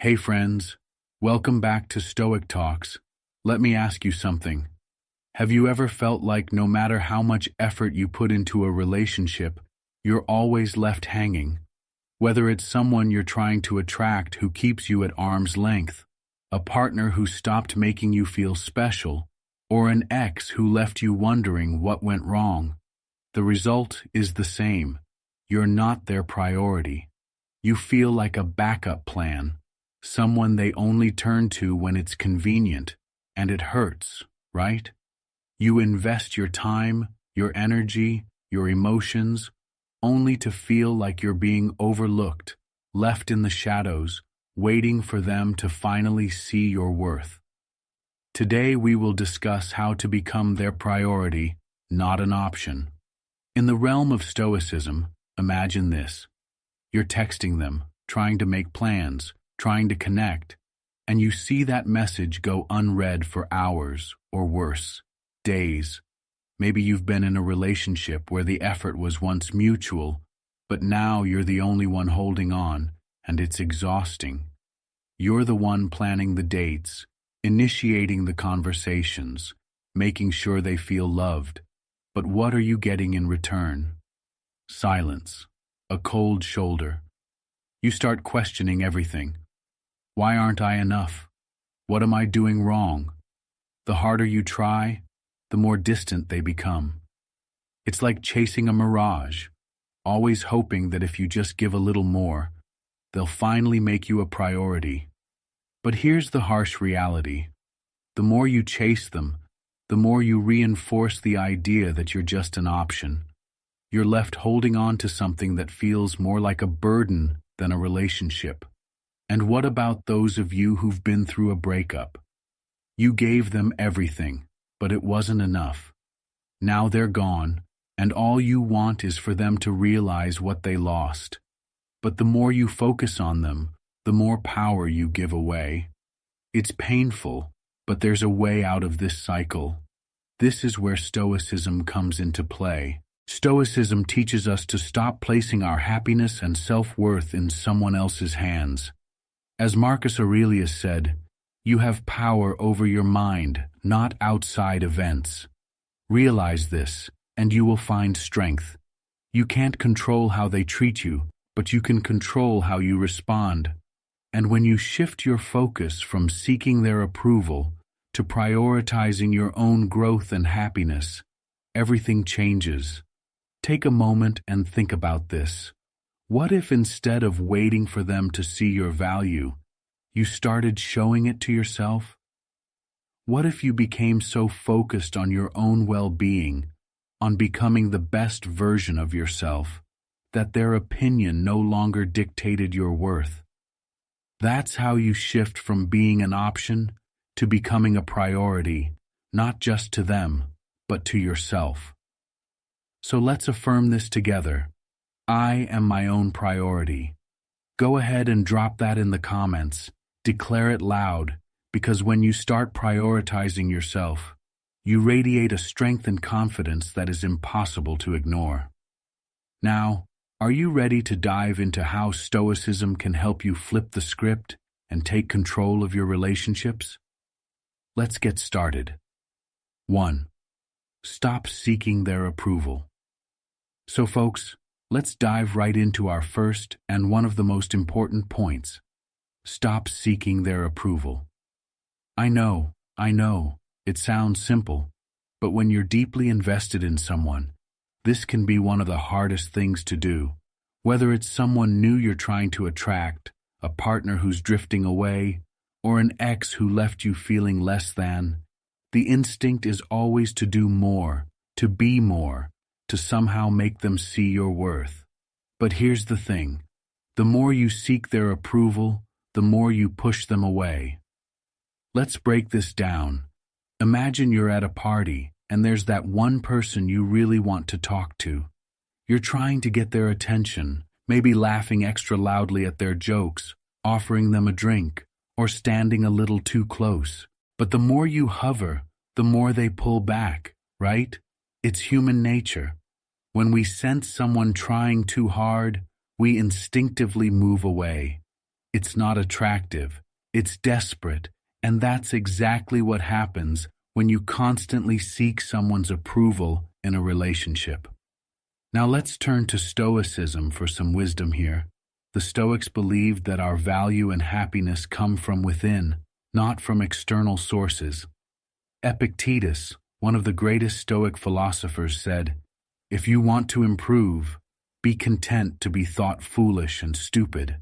Hey friends, welcome back to Stoic Talks. Let me ask you something. Have you ever felt like no matter how much effort you put into a relationship, you're always left hanging? Whether it's someone you're trying to attract who keeps you at arm's length, a partner who stopped making you feel special, or an ex who left you wondering what went wrong, the result is the same. You're not their priority. You feel like a backup plan. Someone they only turn to when it's convenient, and it hurts, right? You invest your time, your energy, your emotions, only to feel like you're being overlooked, left in the shadows, waiting for them to finally see your worth. Today we will discuss how to become their priority, not an option. In the realm of Stoicism, imagine this. You're texting them, trying to make plans, trying to connect, and you see that message go unread for hours, or worse, days. Maybe you've been in a relationship where the effort was once mutual, but now you're the only one holding on, and it's exhausting. You're the one planning the dates, initiating the conversations, making sure they feel loved. But what are you getting in return? Silence. A cold shoulder. You start questioning everything. Why aren't I enough? What am I doing wrong? The harder you try, the more distant they become. It's like chasing a mirage, always hoping that if you just give a little more, they'll finally make you a priority. But here's the harsh reality. The more you chase them, the more you reinforce the idea that you're just an option. You're left holding on to something that feels more like a burden than a relationship. And what about those of you who've been through a breakup? You gave them everything, but it wasn't enough. Now they're gone, and all you want is for them to realize what they lost. But the more you focus on them, the more power you give away. It's painful, but there's a way out of this cycle. This is where Stoicism comes into play. Stoicism teaches us to stop placing our happiness and self-worth in someone else's hands. As Marcus Aurelius said, you have power over your mind, not outside events. Realize this, and you will find strength. You can't control how they treat you, but you can control how you respond. And when you shift your focus from seeking their approval to prioritizing your own growth and happiness, everything changes. Take a moment and think about this. What if instead of waiting for them to see your value, you started showing it to yourself? What if you became so focused on your own well-being, on becoming the best version of yourself, that their opinion no longer dictated your worth? That's how you shift from being an option to becoming a priority, not just to them, but to yourself. So let's affirm this together. I am my own priority. Go ahead and drop that in the comments. Declare it loud, because when you start prioritizing yourself, you radiate a strength and confidence that is impossible to ignore. Now, are you ready to dive into how Stoicism can help you flip the script and take control of your relationships? Let's get started. 1. Stop seeking their approval. So folks, let's dive right into our first and one of the most important points. Stop seeking their approval. I know, it sounds simple, but when you're deeply invested in someone, this can be one of the hardest things to do. Whether it's someone new you're trying to attract, a partner who's drifting away, or an ex who left you feeling less than, the instinct is always to do more, to be more, to somehow make them see your worth. But here's the thing. The more you seek their approval, the more you push them away. Let's break this down. Imagine you're at a party, and there's that one person you really want to talk to. You're trying to get their attention, maybe laughing extra loudly at their jokes, offering them a drink, or standing a little too close. But the more you hover, the more they pull back, right? It's human nature. When we sense someone trying too hard, we instinctively move away. It's not attractive. It's desperate. And that's exactly what happens when you constantly seek someone's approval in a relationship. Now let's turn to Stoicism for some wisdom here. The Stoics believed that our value and happiness come from within, not from external sources. Epictetus, one of the greatest Stoic philosophers, said, "If you want to improve, be content to be thought foolish and stupid."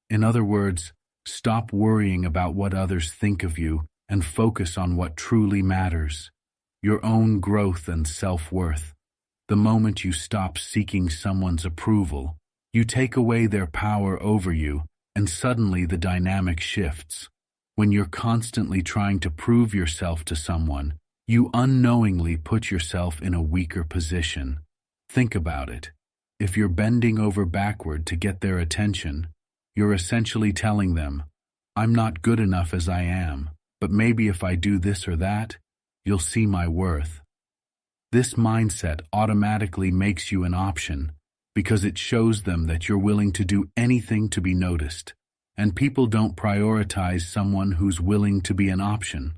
In other words, stop worrying about what others think of you and focus on what truly matters, your own growth and self-worth. The moment you stop seeking someone's approval, you take away their power over you, and suddenly the dynamic shifts. When you're constantly trying to prove yourself to someone, you unknowingly put yourself in a weaker position. Think about it. If you're bending over backward to get their attention, you're essentially telling them, "I'm not good enough as I am, but maybe if I do this or that, you'll see my worth." This mindset automatically makes you an option because it shows them that you're willing to do anything to be noticed, and people don't prioritize someone who's willing to be an option.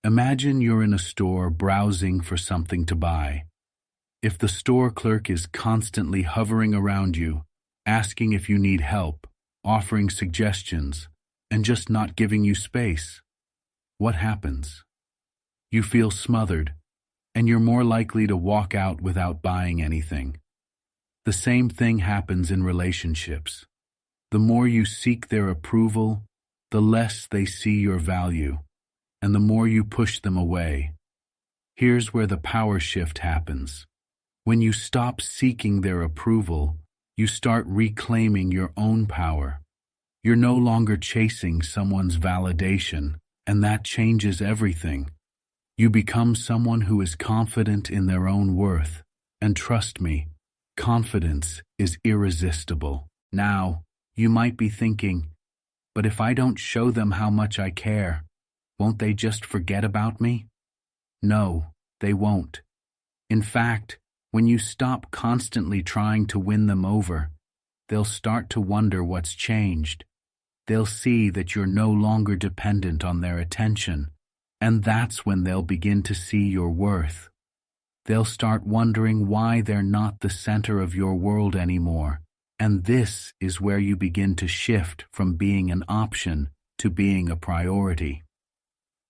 Imagine you're in a store browsing for something to buy. If the store clerk is constantly hovering around you, asking if you need help, offering suggestions, and just not giving you space, what happens? You feel smothered, and you're more likely to walk out without buying anything. The same thing happens in relationships. The more you seek their approval, the less they see your value, and the more you push them away. Here's where the power shift happens. When you stop seeking their approval, you start reclaiming your own power. You're no longer chasing someone's validation, and that changes everything. You become someone who is confident in their own worth, and trust me, confidence is irresistible. Now, you might be thinking, but if I don't show them how much I care, won't they just forget about me? No, they won't. In fact, when you stop constantly trying to win them over, they'll start to wonder what's changed. They'll see that you're no longer dependent on their attention, and that's when they'll begin to see your worth. They'll start wondering why they're not the center of your world anymore, and this is where you begin to shift from being an option to being a priority.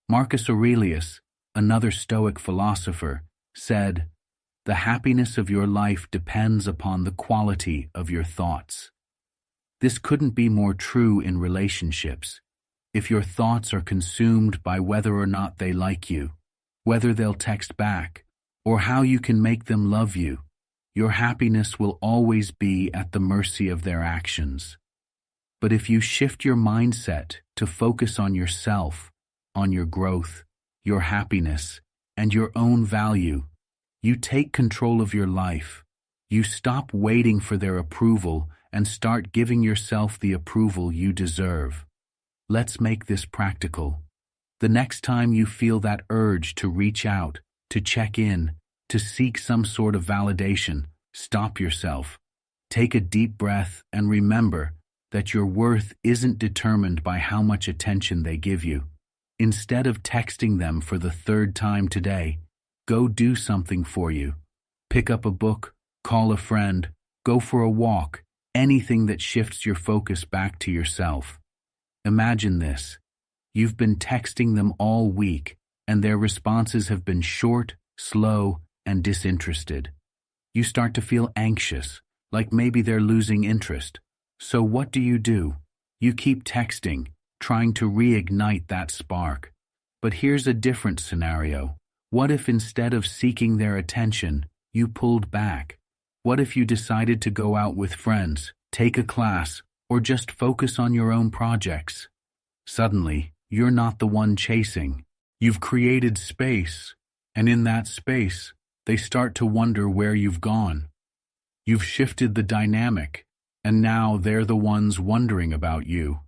Marcus Aurelius, another Stoic philosopher, said, "The happiness of your life depends upon the quality of your thoughts." This couldn't be more true in relationships. If your thoughts are consumed by whether or not they like you, whether they'll text back, or how you can make them love you, your happiness will always be at the mercy of their actions. But if you shift your mindset to focus on yourself, on your growth, your happiness, and your own value, you take control of your life. You stop waiting for their approval and start giving yourself the approval you deserve. Let's make this practical. The next time you feel that urge to reach out, to check in, to seek some sort of validation, stop yourself. Take a deep breath and remember that your worth isn't determined by how much attention they give you. Instead of texting them for the third time today, go do something for you. Pick up a book, call a friend, go for a walk, anything that shifts your focus back to yourself. Imagine this. You've been texting them all week, and their responses have been short, slow, and disinterested. You start to feel anxious, like maybe they're losing interest. So what do? You keep texting, trying to reignite that spark. But here's a different scenario. What if instead of seeking their attention, you pulled back? What if you decided to go out with friends, take a class, or just focus on your own projects? Suddenly, you're not the one chasing. You've created space, and in that space, they start to wonder where you've gone. You've shifted the dynamic, and now they're the ones wondering about you.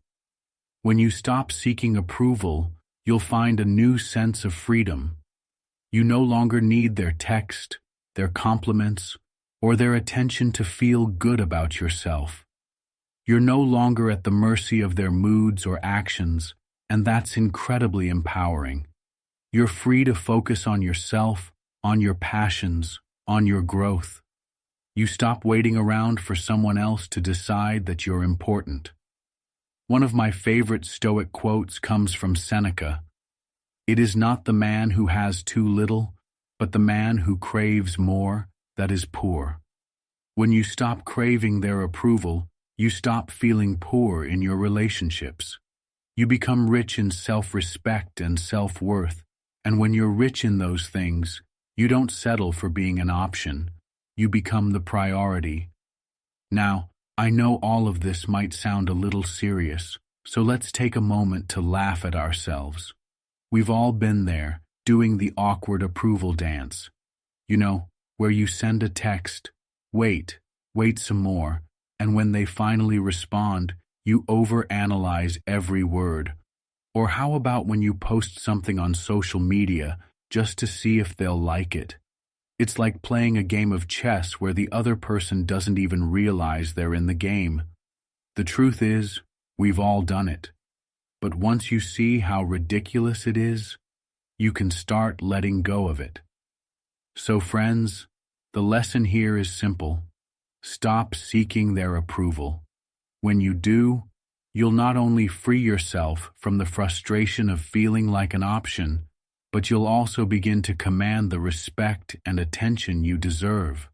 When you stop seeking approval, you'll find a new sense of freedom. You no longer need their text, their compliments, or their attention to feel good about yourself. You're no longer at the mercy of their moods or actions, and that's incredibly empowering. You're free to focus on yourself, on your passions, on your growth. You stop waiting around for someone else to decide that you're important. One of my favorite Stoic quotes comes from Seneca. "It is not the man who has too little, but the man who craves more that is poor." When you stop craving their approval, you stop feeling poor in your relationships. You become rich in self-respect and self-worth, and when you're rich in those things, you don't settle for being an option. You become the priority. Now, I know all of this might sound a little serious, so let's take a moment to laugh at ourselves. We've all been there, doing the awkward approval dance. You know, where you send a text, wait some more, and when they finally respond, you overanalyze every word. Or how about when you post something on social media just to see if they'll like it? It's like playing a game of chess where the other person doesn't even realize they're in the game. The truth is, we've all done it. But once you see how ridiculous it is, you can start letting go of it. So friends, the lesson here is simple. Stop seeking their approval. When you do, you'll not only free yourself from the frustration of feeling like an option, but you'll also begin to command the respect and attention you deserve.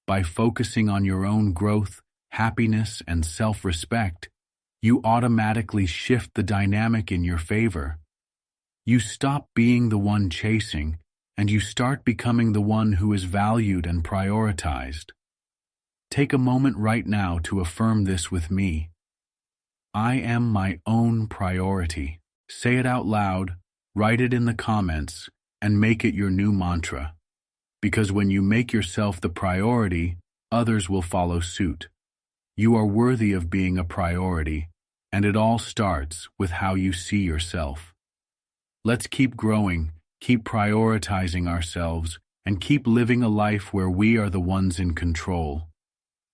By focusing on your own growth, happiness, and self-respect, you automatically shift the dynamic in your favor. You stop being the one chasing, and you start becoming the one who is valued and prioritized. Take a moment right now to affirm this with me. I am my own priority. Say it out loud, write it in the comments, and make it your new mantra. Because when you make yourself the priority, others will follow suit. You are worthy of being a priority, and it all starts with how you see yourself. Let's keep growing, keep prioritizing ourselves, and keep living a life where we are the ones in control.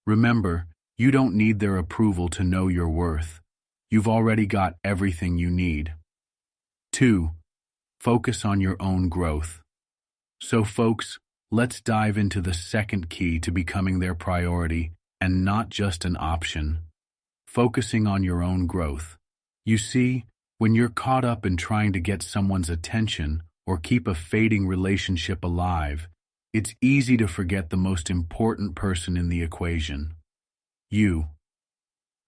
Remember, you don't need their approval to know your worth. You've already got everything you need. 2. Focus on your own growth. So folks, let's dive into the second key to becoming their priority and not just an option. Focusing on your own growth. You see, when you're caught up in trying to get someone's attention or keep a fading relationship alive, it's easy to forget the most important person in the equation. You.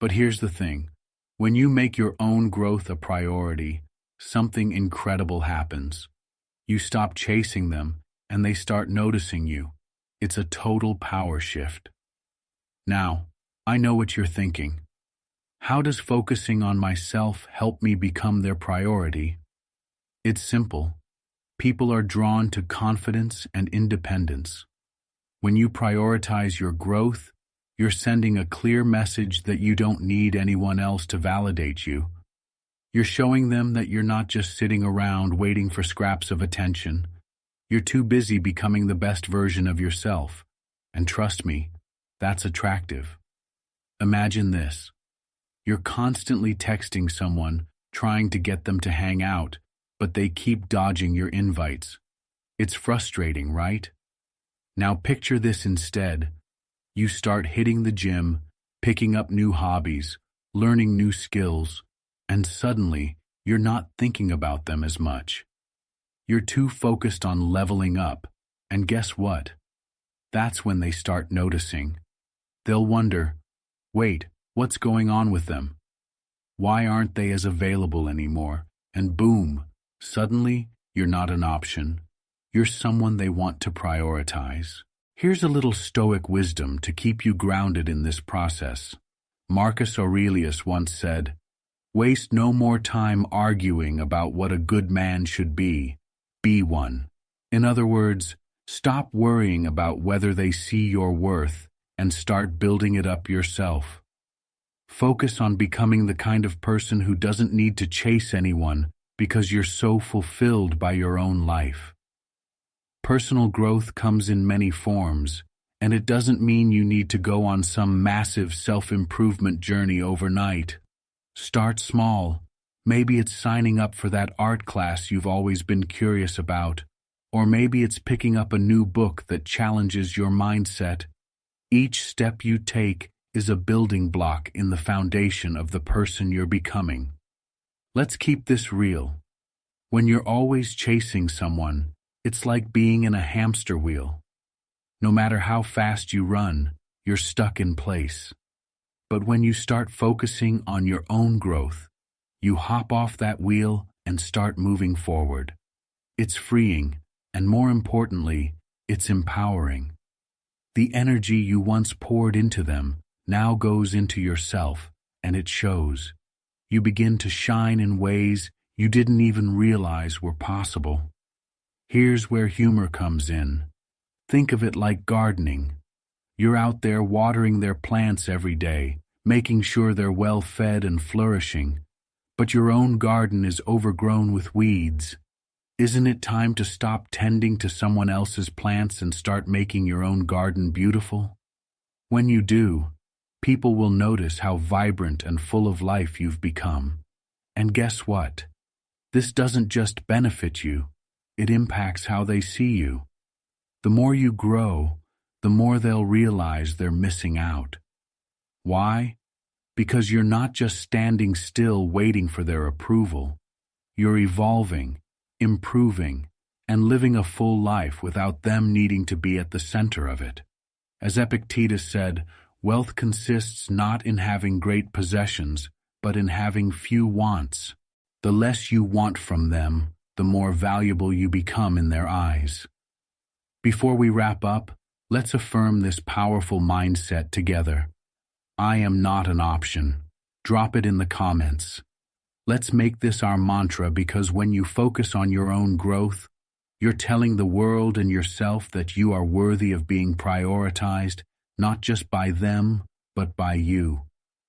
But here's the thing. When you make your own growth a priority, something incredible happens. You stop chasing them, and they start noticing you. It's a total power shift. Now, I know what you're thinking. How does focusing on myself help me become their priority? It's simple. People are drawn to confidence and independence. When you prioritize your growth, you're sending a clear message that you don't need anyone else to validate you. You're showing them that you're not just sitting around waiting for scraps of attention. You're too busy becoming the best version of yourself. And trust me, that's attractive. Imagine this. You're constantly texting someone, trying to get them to hang out, but they keep dodging your invites. It's frustrating, right? Now picture this instead. You start hitting the gym, picking up new hobbies, learning new skills, and suddenly you're not thinking about them as much. You're too focused on leveling up, and guess what? That's when they start noticing. They'll wonder, wait, what's going on with them? Why aren't they as available anymore? And boom, suddenly you're not an option. You're someone they want to prioritize. Here's a little Stoic wisdom to keep you grounded in this process. Marcus Aurelius once said, "Waste no more time arguing about what a good man should be one." In other words, stop worrying about whether they see your worth and start building it up yourself. Focus on becoming the kind of person who doesn't need to chase anyone because you're so fulfilled by your own life. Personal growth comes in many forms, And it doesn't mean you need to go on some massive self-improvement journey overnight. Start small. Maybe it's signing up for that art class you've always been curious about. Or maybe it's picking up a new book that challenges your mindset. Each step you take is a building block in the foundation of the person you're becoming. Let's keep this real. When you're always chasing someone, it's like being in a hamster wheel. No matter how fast you run, you're stuck in place. But when you start focusing on your own growth, you hop off that wheel and start moving forward. It's freeing, and more importantly, it's empowering. The energy you once poured into them now goes into yourself, and it shows. You begin to shine in ways you didn't even realize were possible. Here's where humor comes in. Think of it like gardening. You're out there watering their plants every day, making sure they're well fed and flourishing. But your own garden is overgrown with weeds. Isn't it time to stop tending to someone else's plants and start making your own garden beautiful? When you do, people will notice how vibrant and full of life you've become. And guess what? This doesn't just benefit you, it impacts how they see you. The more you grow, the more they'll realize they're missing out. Why? Because you're not just standing still waiting for their approval. You're evolving, improving, and living a full life without them needing to be at the center of it. As Epictetus said, wealth consists not in having great possessions, but in having few wants. The less you want from them, the more valuable you become in their eyes. Before we wrap up, let's affirm this powerful mindset together. I am not an option. Drop it in the comments. Let's make this our mantra, because when you focus on your own growth, you're telling the world and yourself that you are worthy of being prioritized, not just by them, but by you.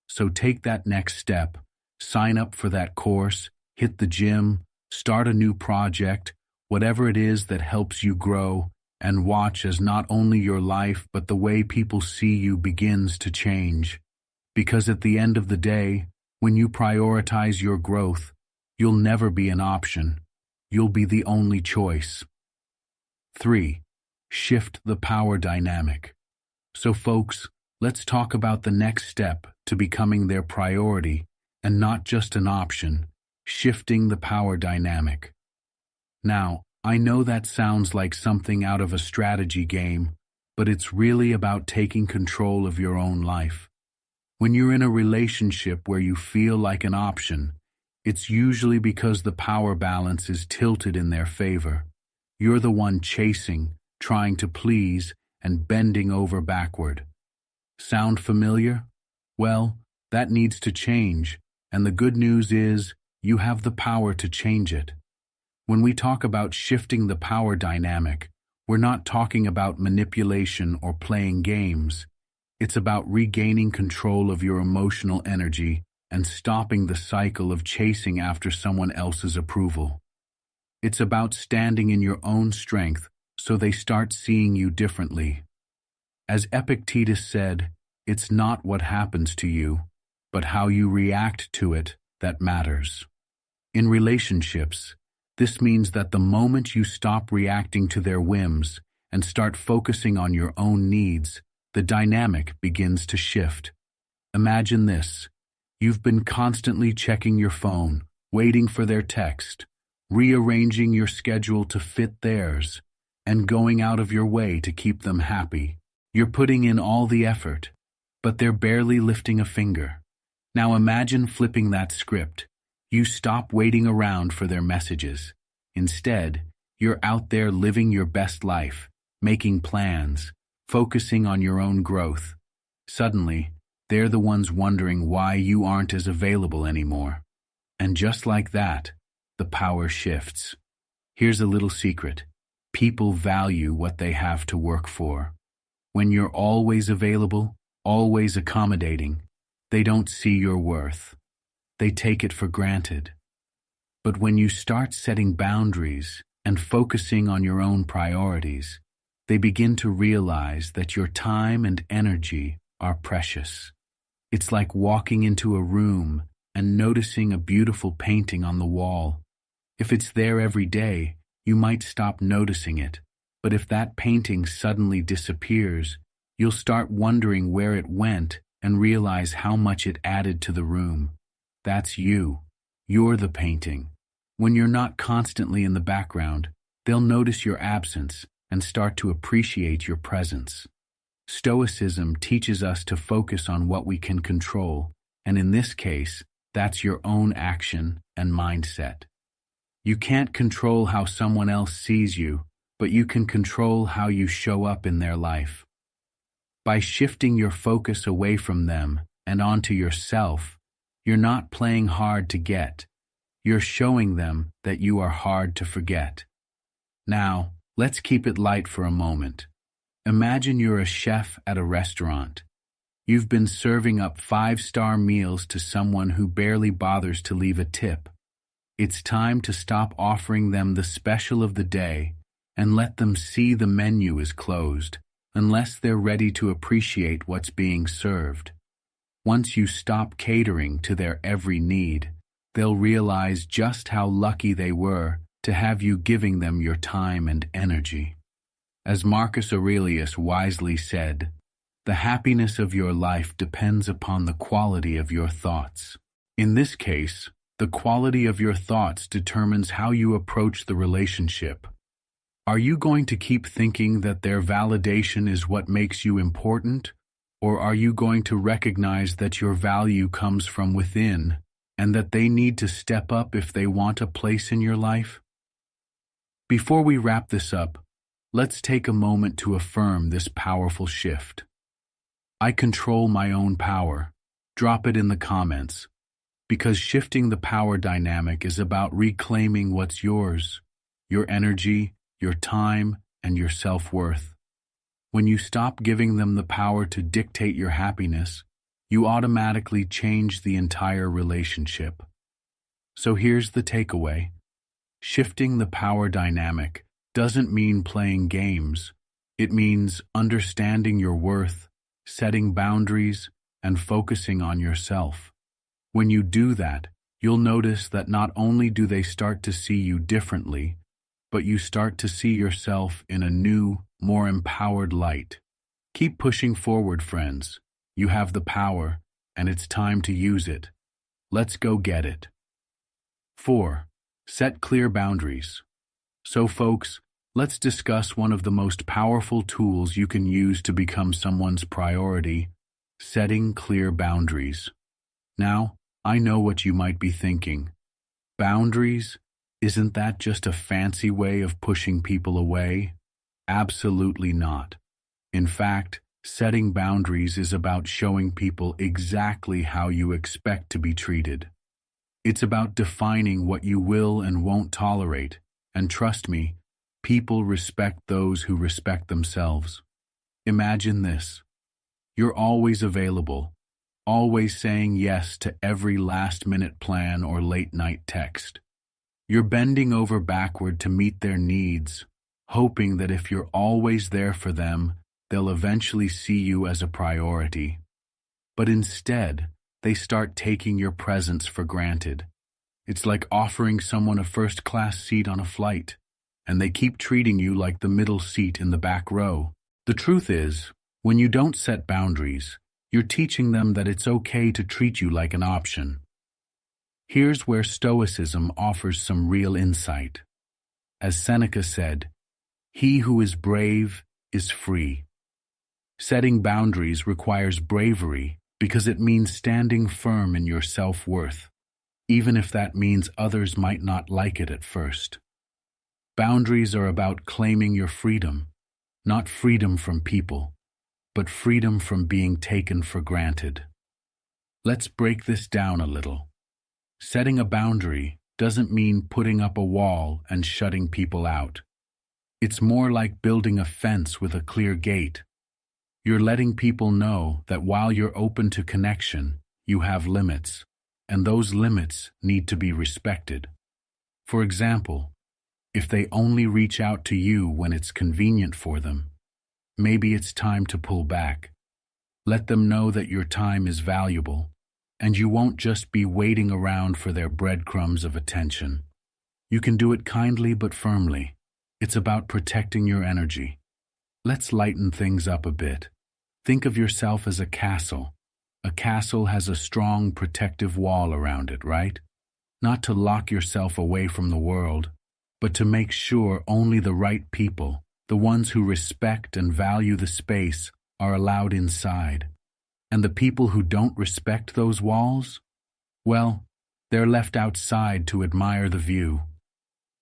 So take that next step. Sign up for that course, hit the gym, start a new project, whatever it is that helps you grow, and watch as not only your life but the way people see you begins to change. Because at the end of the day, when you prioritize your growth, you'll never be an option. You'll be the only choice. 3. Shift the power dynamic. So folks, let's talk about the next step to becoming their priority and not just an option, shifting the power dynamic. Now, I know that sounds like something out of a strategy game, but it's really about taking control of your own life. When you're in a relationship where you feel like an option, it's usually because the power balance is tilted in their favor. You're the one chasing, trying to please, and bending over backward. Sound familiar? Well, that needs to change, and the good news is you have the power to change it. When we talk about shifting the power dynamic, we're not talking about manipulation or playing games. It's about regaining control of your emotional energy and stopping the cycle of chasing after someone else's approval. It's about standing in your own strength so they start seeing you differently. As Epictetus said, it's not what happens to you, but how you react to it that matters. In relationships, this means that the moment you stop reacting to their whims and start focusing on your own needs, the dynamic begins to shift. Imagine this. You've been constantly checking your phone, waiting for their text, rearranging your schedule to fit theirs, and going out of your way to keep them happy. You're putting in all the effort, but they're barely lifting a finger. Now imagine flipping that script. You stop waiting around for their messages. Instead, you're out there living your best life, making plans, focusing on your own growth. Suddenly, they're the ones wondering why you aren't as available anymore. And just like that, the power shifts. Here's a little secret. People value what they have to work for. When you're always available, always accommodating, they don't see your worth. They take it for granted. But when you start setting boundaries and focusing on your own priorities, they begin to realize that your time and energy are precious. It's like walking into a room and noticing a beautiful painting on the wall. If it's there every day, you might stop noticing it. But if that painting suddenly disappears, you'll start wondering where it went and realize how much it added to the room. That's you. You're the painting. When you're not constantly in the background, they'll notice your absence and start to appreciate your presence. Stoicism teaches us to focus on what we can control, and in this case, that's your own action and mindset. You can't control how someone else sees you, but you can control how you show up in their life. By shifting your focus away from them and onto yourself, you're not playing hard to get. You're showing them that you are hard to forget. Now, let's keep it light for a moment. Imagine you're a chef at a restaurant. You've been serving up 5-star meals to someone who barely bothers to leave a tip. It's time to stop offering them the special of the day and let them see the menu is closed, unless they're ready to appreciate what's being served. Once you stop catering to their every need, they'll realize just how lucky they were to have you giving them your time and energy. As Marcus Aurelius wisely said, the happiness of your life depends upon the quality of your thoughts. In this case, the quality of your thoughts determines how you approach the relationship. Are you going to keep thinking that their validation is what makes you important, or are you going to recognize that your value comes from within and that they need to step up if they want a place in your life? Before we wrap this up, let's take a moment to affirm this powerful shift. I control my own power. Drop it in the comments, because shifting the power dynamic is about reclaiming what's yours, your energy, your time, and your self-worth. When you stop giving them the power to dictate your happiness, you automatically change the entire relationship. So here's the takeaway. Shifting the power dynamic doesn't mean playing games. It means understanding your worth, setting boundaries, and focusing on yourself. When you do that, you'll notice that not only do they start to see you differently, but you start to see yourself in a new, more empowered light. Keep pushing forward, friends. You have the power, and it's time to use it. Let's go get it. 4. Set clear boundaries. So, folks, let's discuss one of the most powerful tools you can use to become someone's priority: setting clear boundaries. Now, I know what you might be thinking. Boundaries? Isn't that just a fancy way of pushing people away? Absolutely not. In fact, setting boundaries is about showing people exactly how you expect to be treated. It's about defining what you will and won't tolerate, and trust me, people respect those who respect themselves. Imagine this. You're always available, always saying yes to every last-minute plan or late-night text. You're bending over backward to meet their needs, hoping that if you're always there for them, they'll eventually see you as a priority. But instead, they start taking your presence for granted. It's like offering someone a first-class seat on a flight, and they keep treating you like the middle seat in the back row. The truth is, when you don't set boundaries, you're teaching them that it's okay to treat you like an option. Here's where Stoicism offers some real insight. As Seneca said, "He who is brave is free." Setting boundaries requires bravery because it means standing firm in your self-worth, even if that means others might not like it at first. Boundaries are about claiming your freedom, not freedom from people, but freedom from being taken for granted. Let's break this down a little. Setting a boundary doesn't mean putting up a wall and shutting people out. It's more like building a fence with a clear gate. You're letting people know that while you're open to connection, you have limits, and those limits need to be respected. For example, if they only reach out to you when it's convenient for them, maybe it's time to pull back. Let them know that your time is valuable, and you won't just be waiting around for their breadcrumbs of attention. You can do it kindly but firmly. It's about protecting your energy. Let's lighten things up a bit. Think of yourself as a castle. A castle has a strong protective wall around it, right? Not to lock yourself away from the world, but to make sure only the right people, the ones who respect and value the space, are allowed inside. And the people who don't respect those walls? Well, they're left outside to admire the view.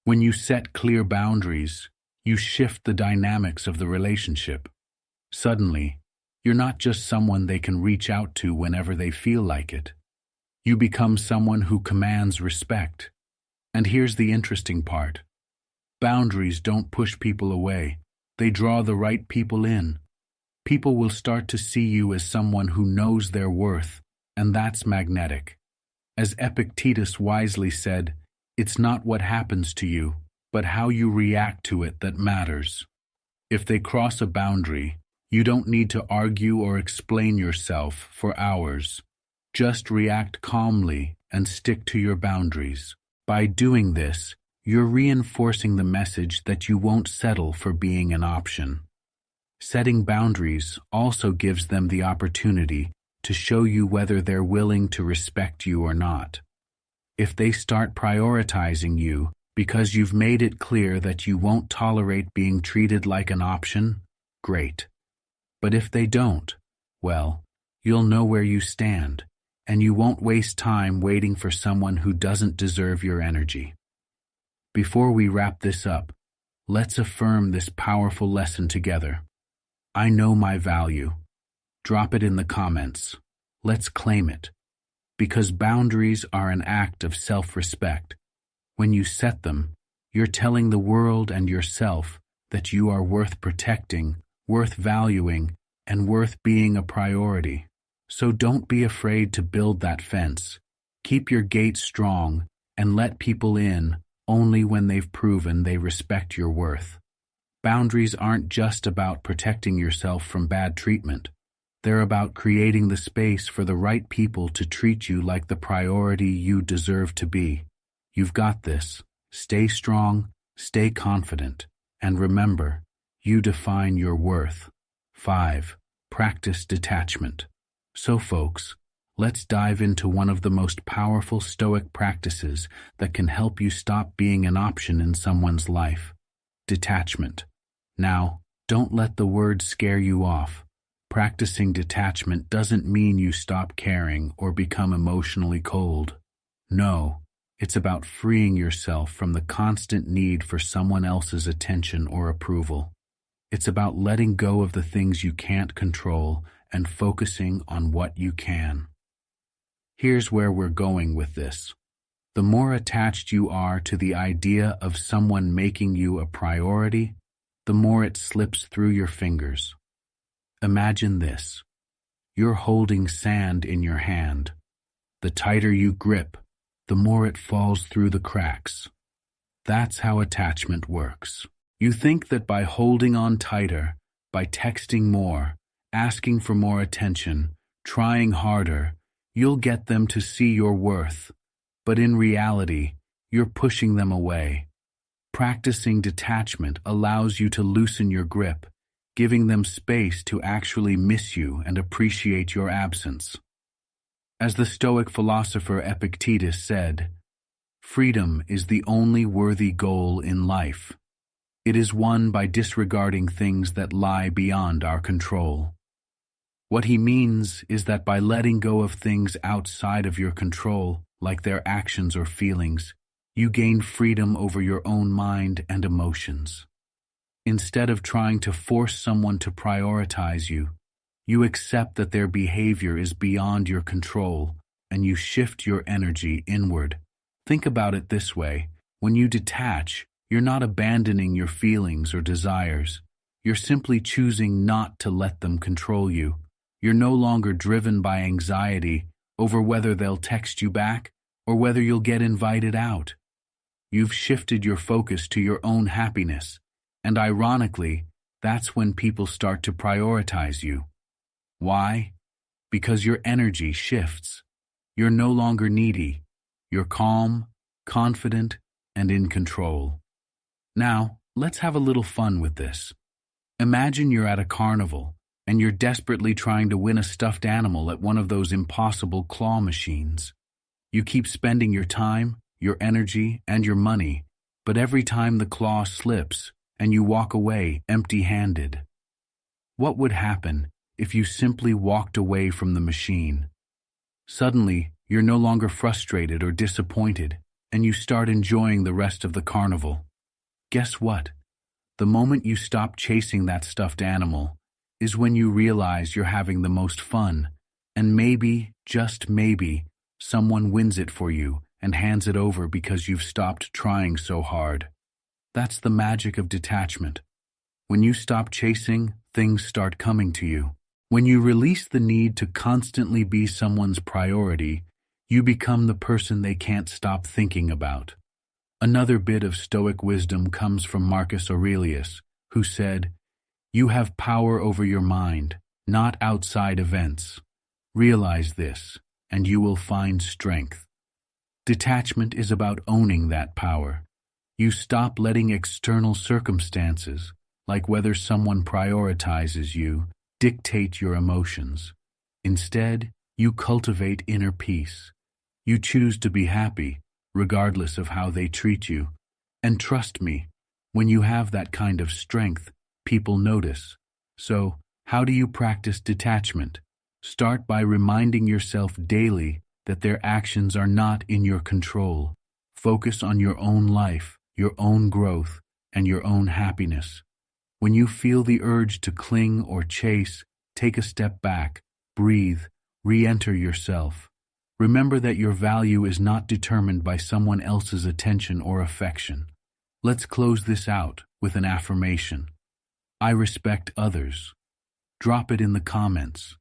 When you set clear boundaries, you shift the dynamics of the relationship. Suddenly, you're not just someone they can reach out to whenever they feel like it. You become someone who commands respect. And here's the interesting part. Boundaries don't push people away. They draw the right people in. People will start to see you as someone who knows their worth, and that's magnetic. As Epictetus wisely said, it's not what happens to you, but how you react to it that matters. If they cross a boundary, you don't need to argue or explain yourself for hours. Just react calmly and stick to your boundaries. By doing this, you're reinforcing the message that you won't settle for being an option. Setting boundaries also gives them the opportunity to show you whether they're willing to respect you or not. If they start prioritizing you because you've made it clear that you won't tolerate being treated like an option, great. But if they don't, well, you'll know where you stand, and you won't waste time waiting for someone who doesn't deserve your energy. Before we wrap this up, let's affirm this powerful lesson together. I know my value. Drop it in the comments. Let's claim it. Because boundaries are an act of self-respect. When you set them, you're telling the world and yourself that you are worth protecting, worth valuing, and worth being a priority. So don't be afraid to build that fence. Keep your gate strong and let people in only when they've proven they respect your worth. Boundaries aren't just about protecting yourself from bad treatment. They're about creating the space for the right people to treat you like the priority you deserve to be. You've got this. Stay strong, stay confident, and remember, you define your worth. 5. Practice detachment. So folks, let's dive into one of the most powerful Stoic practices that can help you stop being an option in someone's life. Detachment. Now, don't let the word scare you off. Practicing detachment doesn't mean you stop caring or become emotionally cold. No, it's about freeing yourself from the constant need for someone else's attention or approval. It's about letting go of the things you can't control and focusing on what you can. Here's where we're going with this. The more attached you are to the idea of someone making you a priority, the more it slips through your fingers. Imagine this. You're holding sand in your hand. The tighter you grip, the more it falls through the cracks. That's how attachment works. You think that by holding on tighter, by texting more, asking for more attention, trying harder, you'll get them to see your worth. But in reality, you're pushing them away. Practicing detachment allows you to loosen your grip, giving them space to actually miss you and appreciate your absence. As the Stoic philosopher Epictetus said, freedom is the only worthy goal in life. It is won by disregarding things that lie beyond our control. What he means is that by letting go of things outside of your control, like their actions or feelings, you gain freedom over your own mind and emotions. Instead of trying to force someone to prioritize you, you accept that their behavior is beyond your control, and you shift your energy inward. Think about it this way. When you detach, you're not abandoning your feelings or desires. You're simply choosing not to let them control you. You're no longer driven by anxiety over whether they'll text you back or whether you'll get invited out. You've shifted your focus to your own happiness, and ironically, that's when people start to prioritize you. Why? Because your energy shifts. You're no longer needy. You're calm, confident, and in control. Now, let's have a little fun with this. Imagine you're at a carnival, and you're desperately trying to win a stuffed animal at one of those impossible claw machines. You keep spending your time, your energy, and your money, but every time the claw slips, and you walk away empty-handed. What would happen if you simply walked away from the machine? Suddenly, you're no longer frustrated or disappointed, and you start enjoying the rest of the carnival. Guess what? The moment you stop chasing that stuffed animal is when you realize you're having the most fun, and maybe, just maybe, someone wins it for you and hands it over because you've stopped trying so hard. That's the magic of detachment. When you stop chasing, things start coming to you. When you release the need to constantly be someone's priority, you become the person they can't stop thinking about. Another bit of Stoic wisdom comes from Marcus Aurelius, who said, "You have power over your mind, not outside events. Realize this, and you will find strength." Detachment is about owning that power. You stop letting external circumstances, like whether someone prioritizes you, dictate your emotions. Instead, you cultivate inner peace. You choose to be happy, regardless of how they treat you. And trust me, when you have that kind of strength, people notice. So, how do you practice detachment? Start by reminding yourself daily that their actions are not in your control. Focus on your own life, your own growth, and your own happiness. When you feel the urge to cling or chase, take a step back, breathe, re-enter yourself. Remember that your value is not determined by someone else's attention or affection. Let's close this out with an affirmation. I respect others. Drop it in the comments.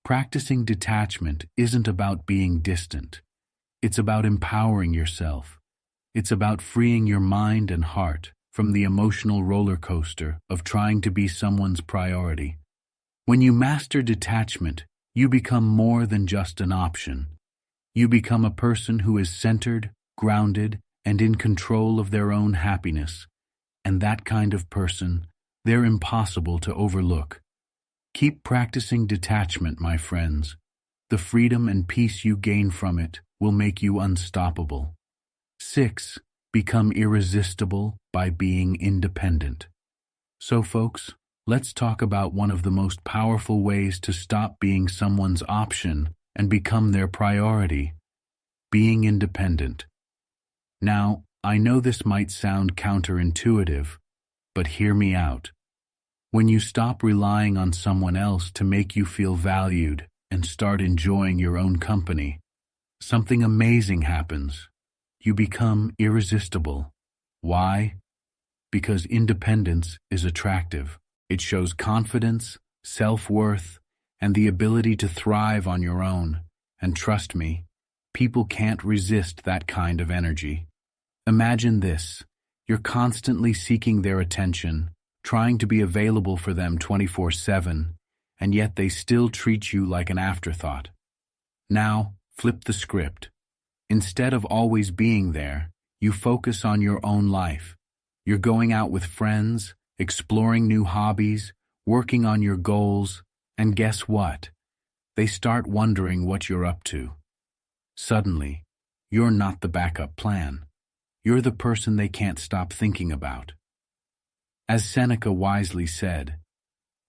Practicing detachment isn't about being distant. It's about empowering yourself. It's about freeing your mind and heart from the emotional roller coaster of trying to be someone's priority. When you master detachment, you become more than just an option. You become a person who is centered, grounded, and in control of their own happiness. And that kind of person, they're impossible to overlook. Keep practicing detachment, my friends. The freedom and peace you gain from it will make you unstoppable. 6. Become irresistible by being independent. So, folks, let's talk about one of the most powerful ways to stop being someone's option and become their priority: being independent. Now, I know this might sound counterintuitive, but hear me out. When you stop relying on someone else to make you feel valued and start enjoying your own company, something amazing happens. You become irresistible. Why? Because independence is attractive. It shows confidence, self-worth, and the ability to thrive on your own. And trust me, people can't resist that kind of energy. Imagine this. You're constantly seeking their attention, trying to be available for them 24/7, and yet they still treat you like an afterthought. Now, flip the script. Instead of always being there, you focus on your own life. You're going out with friends, exploring new hobbies, working on your goals, and guess what? They start wondering what you're up to. Suddenly, you're not the backup plan. You're the person they can't stop thinking about. As Seneca wisely said,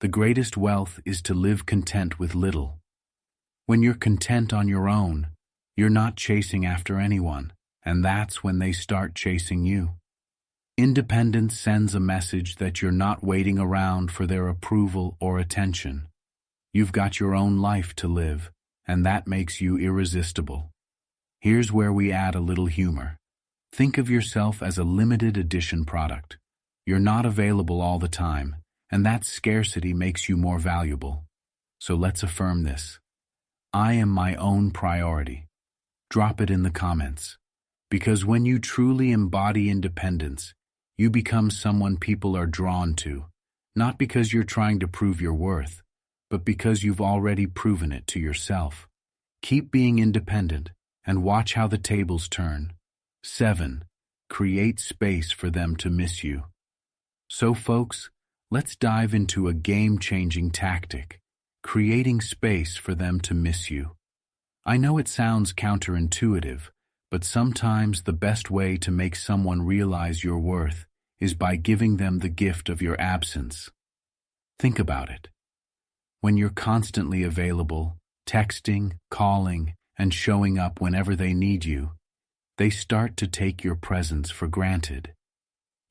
the greatest wealth is to live content with little. When you're content on your own, you're not chasing after anyone, and that's when they start chasing you. Independence sends a message that you're not waiting around for their approval or attention. You've got your own life to live, and that makes you irresistible. Here's where we add a little humor. Think of yourself as a limited edition product. You're not available all the time, and that scarcity makes you more valuable. So let's affirm this. I am my own priority. Drop it in the comments. Because when you truly embody independence, you become someone people are drawn to, Not because you're trying to prove your worth, but because you've already proven it to yourself. Keep being independent and watch how the tables turn. 7. Create space for them to miss you. So folks, let's dive into a game-changing tactic, creating space for them to miss you. I know it sounds counterintuitive, but sometimes the best way to make someone realize your worth is by giving them the gift of your absence. Think about it. When you're constantly available, texting, calling, and showing up whenever they need you, they start to take your presence for granted.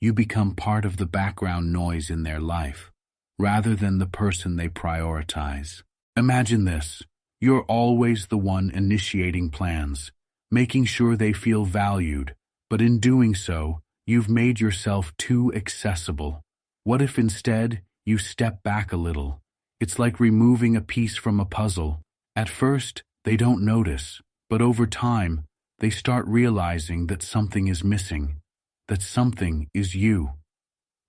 You become part of the background noise in their life, rather than the person they prioritize. Imagine this. You're always the one initiating plans, making sure they feel valued, but in doing so, you've made yourself too accessible. What if instead you step back a little? It's like removing a piece from a puzzle. At first, they don't notice, but over time, they start realizing that something is missing, that something is you.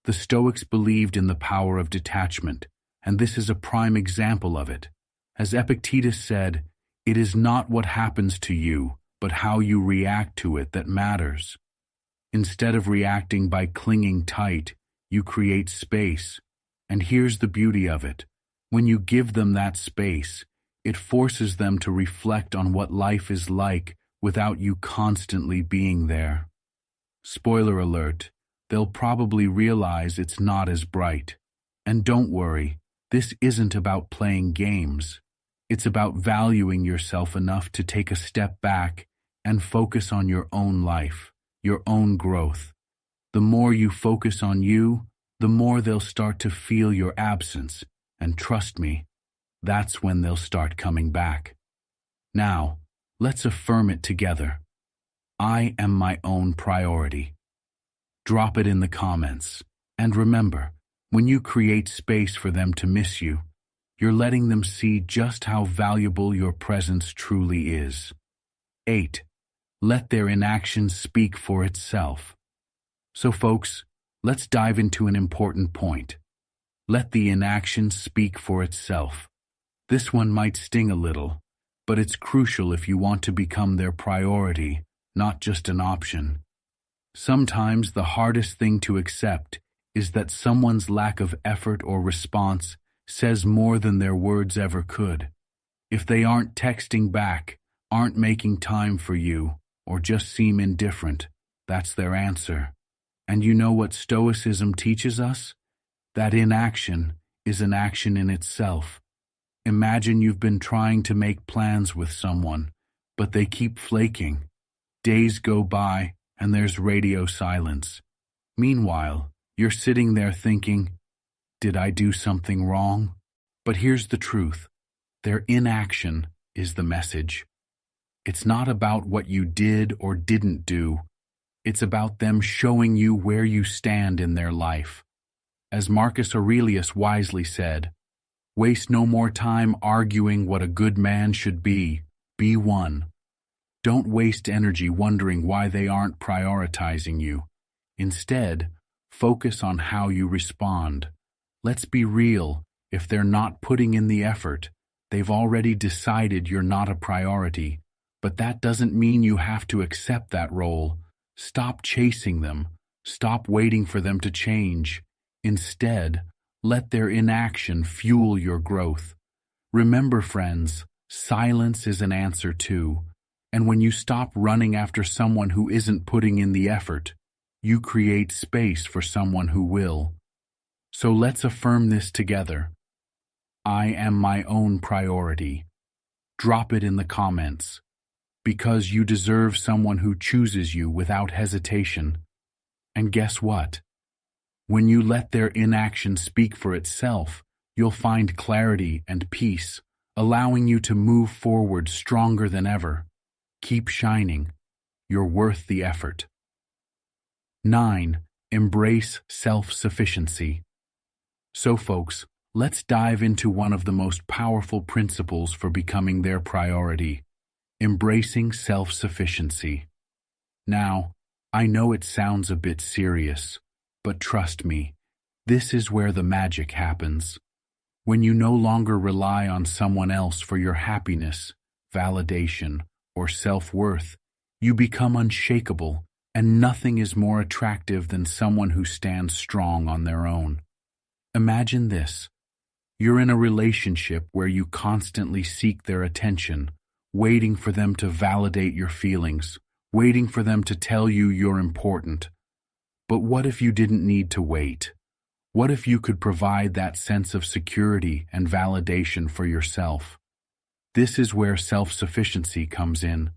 The Stoics believed in the power of detachment, and this is a prime example of it. As Epictetus said, "It is not what happens to you, but how you react to it that matters." Instead of reacting by clinging tight, you create space. And here's the beauty of it. When you give them that space, it forces them to reflect on what life is like without you constantly being there. Spoiler alert, they'll probably realize it's not as bright. And don't worry, this isn't about playing games. It's about valuing yourself enough to take a step back and focus on your own life, your own growth. The more you focus on you, the more they'll start to feel your absence, and trust me, that's when they'll start coming back. Now, let's affirm it together. I am my own priority. Drop it in the comments. And remember, when you create space for them to miss you, you're letting them see just how valuable your presence truly is. 8. Let their inaction speak for itself. So folks, let's dive into an important point. Let the inaction speak for itself. This one might sting a little, but it's crucial if you want to become their priority, not just an option. Sometimes the hardest thing to accept is that someone's lack of effort or response says more than their words ever could. If they aren't texting back, aren't making time for you, or just seem indifferent, that's their answer. And you know what Stoicism teaches us? That inaction is an action in itself. Imagine you've been trying to make plans with someone, but they keep flaking. Days go by, and there's radio silence. Meanwhile, you're sitting there thinking, did I do something wrong? But here's the truth. Their inaction is the message. It's not about what you did or didn't do. It's about them showing you where you stand in their life. As Marcus Aurelius wisely said, waste no more time arguing what a good man should be one. Don't waste energy wondering why they aren't prioritizing you. Instead, focus on how you respond. Let's be real, if they're not putting in the effort, they've already decided you're not a priority. But that doesn't mean you have to accept that role. Stop chasing them. Stop waiting for them to change. Instead, let their inaction fuel your growth. Remember, friends, silence is an answer too. And when you stop running after someone who isn't putting in the effort, you create space for someone who will. So let's affirm this together. I am my own priority. Drop it in the comments. Because you deserve someone who chooses you without hesitation. And guess what? When you let their inaction speak for itself, you'll find clarity and peace, allowing you to move forward stronger than ever. Keep shining. You're worth the effort. 9. Embrace self-sufficiency. So folks, let's dive into one of the most powerful principles for becoming their priority. Embracing self-sufficiency. Now, I know it sounds a bit serious, but trust me, This is where the magic happens. When you no longer rely on someone else for your happiness, validation, or self-worth, you become unshakable, and nothing is more attractive than someone who stands strong on their own. Imagine this. You're in a relationship where you constantly seek their attention, waiting for them to validate your feelings, waiting for them to tell you you're important. But what if you didn't need to wait? What if you could provide that sense of security and validation for yourself? This is where self-sufficiency comes in.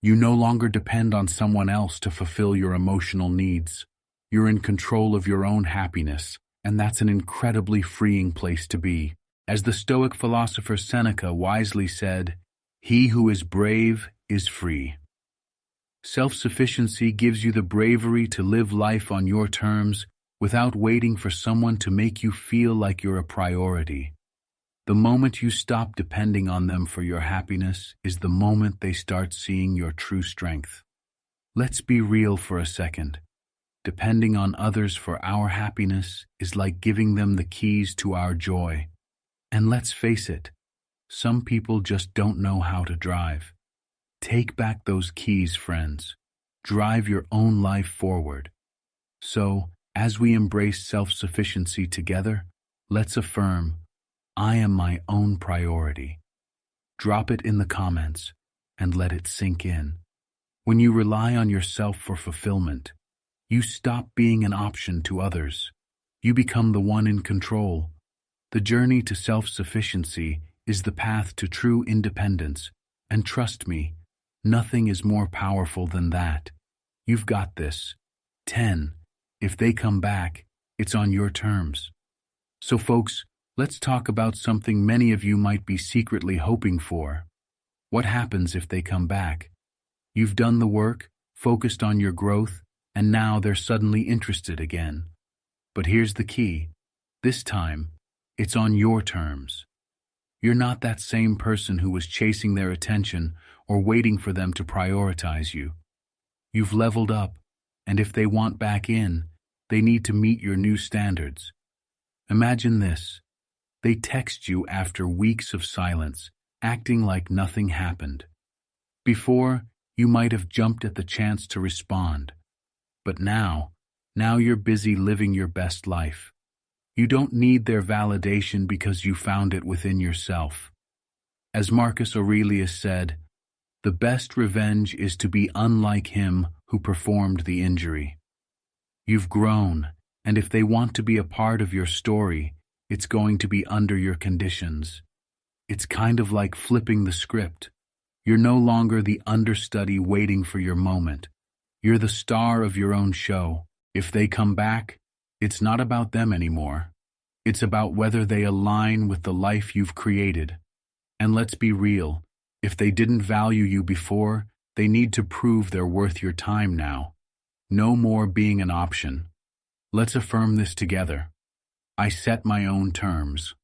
You no longer depend on someone else to fulfill your emotional needs. You're in control of your own happiness, and that's an incredibly freeing place to be. As the Stoic philosopher Seneca wisely said, "He who is brave is free." Self-sufficiency gives you the bravery to live life on your terms without waiting for someone to make you feel like you're a priority. The moment you stop depending on them for your happiness is the moment they start seeing your true strength. Let's be real for a second. Depending on others for our happiness is like giving them the keys to our joy. And let's face it, some people just don't know how to drive. Take back those keys, friends. Drive your own life forward. So, as we embrace self-sufficiency together, let's affirm, I am my own priority. Drop it in the comments and let it sink in. When you rely on yourself for fulfillment, you stop being an option to others. You become the one in control. The journey to self-sufficiency is the path to true independence, and trust me, nothing is more powerful than that. You've got this. 10. If they come back, it's on your terms. So folks, let's talk about something many of you might be secretly hoping for. What happens if they come back? You've done the work, focused on your growth, and now they're suddenly interested again. But here's the key. This time, it's on your terms. You're not that same person who was chasing their attention or waiting for them to prioritize you. You've leveled up, and if they want back in, they need to meet your new standards. Imagine this. They text you after weeks of silence, acting like nothing happened. Before, you might have jumped at the chance to respond. But now you're busy living your best life. You don't need their validation because you found it within yourself. As Marcus Aurelius said, the best revenge is to be unlike him who performed the injury. You've grown, and if they want to be a part of your story, it's going to be under your conditions. It's kind of like flipping the script. You're no longer the understudy waiting for your moment. You're the star of your own show. If they come back, it's not about them anymore. It's about whether they align with the life you've created. And let's be real, if they didn't value you before, they need to prove they're worth your time now. No more being an option. Let's affirm this together. I set my own terms.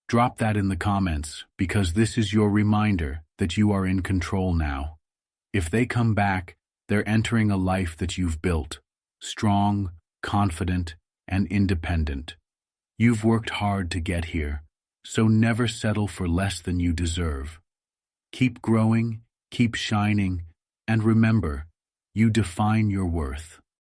Drop that in the comments, because this is your reminder that you are in control now. If they come back, they're entering a life that you've built, strong, confident, and independent. You've worked hard to get here, so never settle for less than you deserve. Keep growing, keep shining, and remember, you define your worth.